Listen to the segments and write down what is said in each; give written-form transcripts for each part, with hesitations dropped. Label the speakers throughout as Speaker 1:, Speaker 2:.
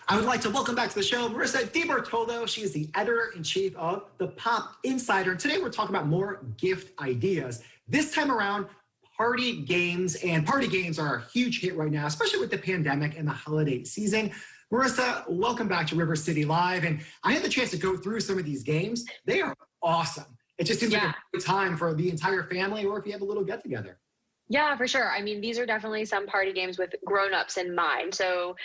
Speaker 1: I would like to welcome back to the show Marissa DiBertoldo. She is the editor-in-chief of the Pop Insider. And today we're talking about more gift ideas. This time around, party games. And party games are a huge hit right now, especially with the pandemic and the holiday season. Marissa, welcome back to River City Live. And I had the chance to go through some of these games. They are awesome. It just seems like a great time for the entire family, or if you have a little get-together.
Speaker 2: Yeah, for sure. I mean, these are definitely some party games with grown-ups in mind. So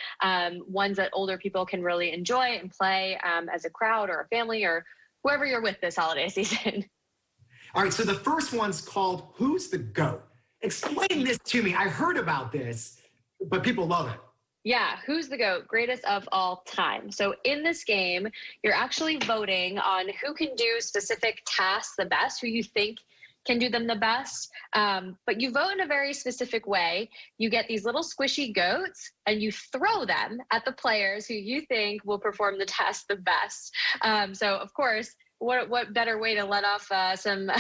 Speaker 2: ones that older people can really enjoy and play as a crowd or a family or whoever you're with this holiday season.
Speaker 1: All right, so the first one's called Who's the GOAT? Explain this to me. I heard about this, but people love it.
Speaker 2: Yeah, who's the GOAT? Greatest of all time. So in this game, you're actually voting on who can do specific tasks the best, who you think can do them the best. But you vote in a very specific way. You get these little squishy goats and you throw them at the players who you think will perform the task the best. So of course, what better way to let off some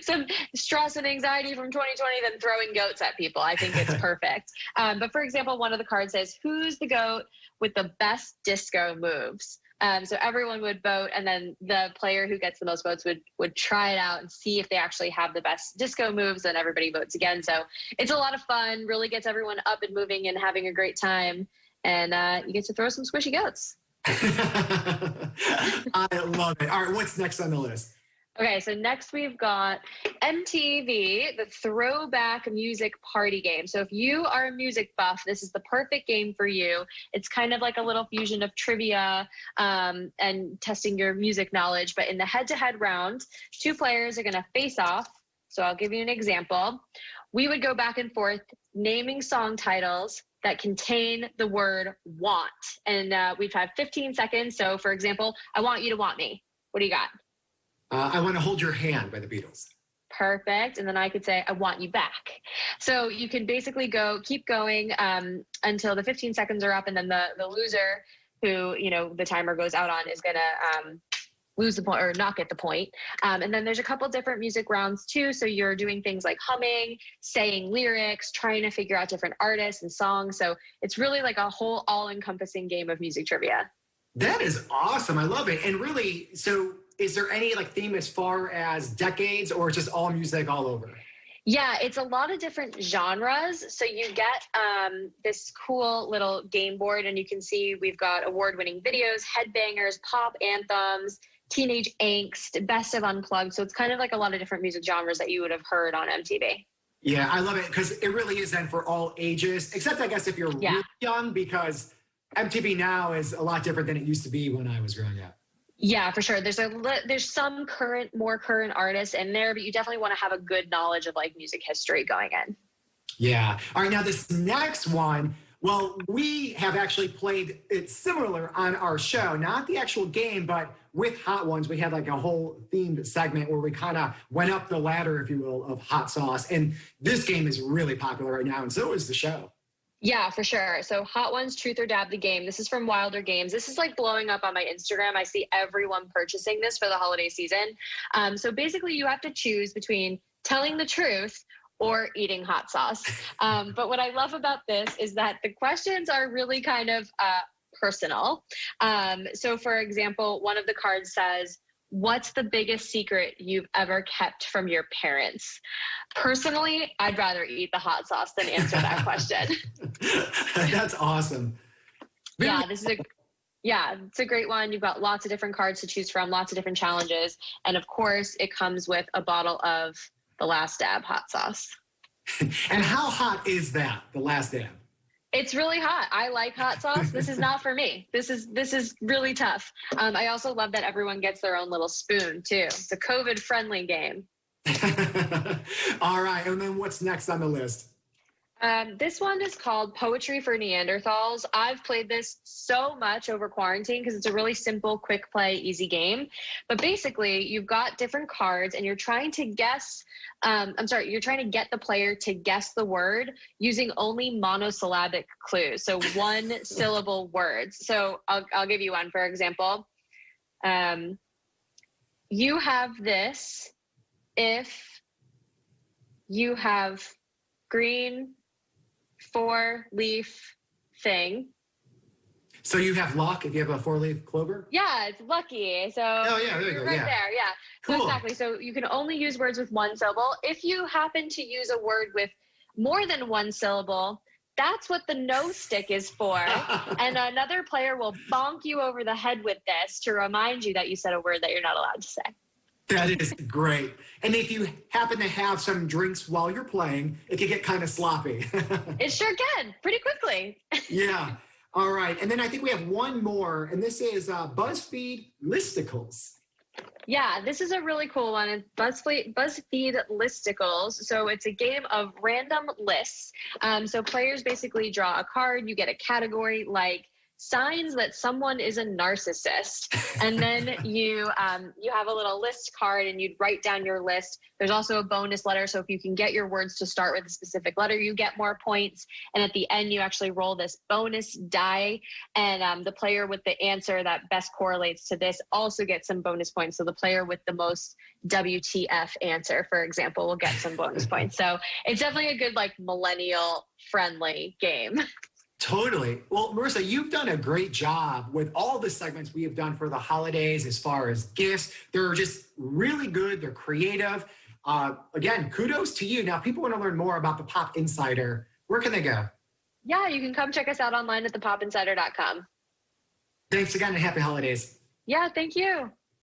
Speaker 2: some stress and anxiety from 2020 than throwing goats at people. I think it's perfect. But for example, one of the cards says, who's the GOAT with the best disco moves? So everyone would vote, and then the player who gets the most votes would try it out and see if they actually have the best disco moves, and everybody votes again. So it's a lot of fun, really gets everyone up and moving and having a great time. And you get to throw some squishy goats.
Speaker 1: I love it. All right, what's next on the list?
Speaker 2: Okay, so next we've got MTV, the Throwback Music Party Game. So if you are a music buff, this is the perfect game for you. It's kind of like a little fusion of trivia and testing your music knowledge. But in the head-to-head round, two players are going to face off. So I'll give you an example. We would go back and forth naming song titles that contain the word want. And we've had 15 seconds. So for example, I Want You to Want Me. What do you got?
Speaker 1: I Want to Hold Your Hand by the Beatles.
Speaker 2: Perfect. And then I could say, I Want You Back. So you can basically keep going until the 15 seconds are up. And then the loser who, the timer goes out on is going to lose the point or not get the point. And then there's a couple different music rounds too. So you're doing things like humming, saying lyrics, trying to figure out different artists and songs. So it's really like a whole all-encompassing game of music trivia.
Speaker 1: That is awesome. I love it. And really, so is there any theme as far as decades, or just all music all over?
Speaker 2: Yeah, it's a lot of different genres. So you get this cool little game board, and you can see we've got award-winning videos, headbangers, pop anthems, teenage angst, best of unplugged. So it's kind of like a lot of different music genres that you would have heard on MTV.
Speaker 1: Yeah, I love it because it really is then for all ages, except I guess if you're really young, because MTV now is a lot different than it used to be when I was growing up.
Speaker 2: Yeah, for sure. There's some more current artists in there, but you definitely want to have a good knowledge of music history going in.
Speaker 1: Yeah. All right. Now this next one, well, we have actually played it similar on our show, not the actual game, but with Hot Ones, we had a whole themed segment where we kind of went up the ladder, if you will, of hot sauce. And this game is really popular right now, and so is the show.
Speaker 2: Yeah, for sure. So Hot Ones, Truth or Dab the Game. This is from Wilder Games. This is blowing up on my Instagram. I see everyone purchasing this for the holiday season. So basically you have to choose between telling the truth or eating hot sauce. But what I love about this is that the questions are really kind of personal. So for example, one of the cards says, what's the biggest secret you've ever kept from your parents? Personally, I'd rather eat the hot sauce than answer that question.
Speaker 1: That's awesome.
Speaker 2: Yeah, it's a great one. You've got lots of different cards to choose from, lots of different challenges. And of course, it comes with a bottle of The Last Dab hot sauce.
Speaker 1: And how hot is that, The Last Dab?
Speaker 2: It's really hot. I like hot sauce. This is not for me. This is really tough. I also love that everyone gets their own little spoon too. It's a COVID-friendly game.
Speaker 1: All right. And then what's next on the list?
Speaker 2: This one is called Poetry for Neanderthals. I've played this so much over quarantine because it's a really simple, quick play, easy game. But basically, you've got different cards and you're trying to guess, you're trying to get the player to guess the word using only monosyllabic clues. So one syllable words. So I'll give you one, for example. You have this if you have green 4-leaf thing.
Speaker 1: So you have luck if you have a four-leaf clover?
Speaker 2: Yeah, it's lucky. So
Speaker 1: Oh, yeah, there you
Speaker 2: you're
Speaker 1: go.
Speaker 2: right
Speaker 1: Yeah.
Speaker 2: there. Yeah. So
Speaker 1: Cool.
Speaker 2: exactly. So you can only use words with one syllable. If you happen to use a word with more than one syllable, that's what the no stick is for. And another player will bonk you over the head with this to remind you that you said a word that you're not allowed to say.
Speaker 1: That is great. And if you happen to have some drinks while you're playing, it can get kind of sloppy.
Speaker 2: It sure can, pretty quickly.
Speaker 1: Yeah. All right. And then I think we have one more, and this is BuzzFeed Listicles.
Speaker 2: Yeah, this is a really cool one. It's BuzzFeed Listicles. So it's a game of random lists. So players basically draw a card. You get a category like signs that someone is a narcissist, and then you have a little list card and you'd write down your list. There's also a bonus letter, so if you can get your words to start with a specific letter, you get more points. And at the end, you actually roll this bonus die, and the player with the answer that best correlates to this also gets some bonus points. So the player with the most WTF answer, for example, will get some bonus points. So it's definitely a good, like, millennial friendly game.
Speaker 1: Totally. Well, Marissa, you've done a great job with all the segments we have done for the holidays as far as gifts. They're just really good. They're creative. Again, kudos to you. Now, people want to learn more about the Pop Insider. Where can they go?
Speaker 2: Yeah, you can come check us out online at thepopinsider.com.
Speaker 1: Thanks again and happy holidays.
Speaker 2: Yeah, thank you.